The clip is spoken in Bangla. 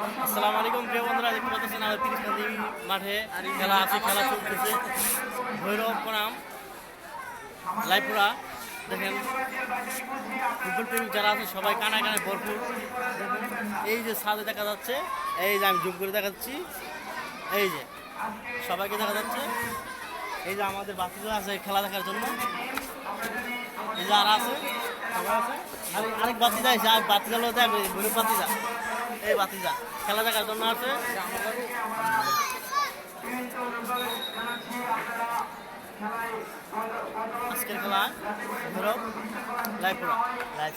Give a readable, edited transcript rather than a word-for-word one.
আসসালামু আলাইকুম প্রিয় বন্ধুরা, দেখতে পাচ্ছেন আমাদের 30 নদী মাঠে খেলা আছে, খেলা চলতেছে। ভৈরব বনাম লাইপুরা। দেখেন ফুটবল প্রেমিক যারা আছে সবাই কানায় কানায় ভরপুর। এই যে ছাদে দেখা যাচ্ছে, এই যে আমি জুম করে দেখাচ্ছি, এই যে সবাইকে দেখা যাচ্ছে। এই যে আমাদের বাচ্চারা আছে খেলা দেখার জন্য, এই যে আর আছে সবাই আছে। আরেক বাতিজা এসে আর বাতিজা লো দেখবে, ভৈরব বাতিজা, এই বাতিজা খেলা দেখার জন্য আছে। আজকের খেলা ভৈরব লাইপুরা লাইফ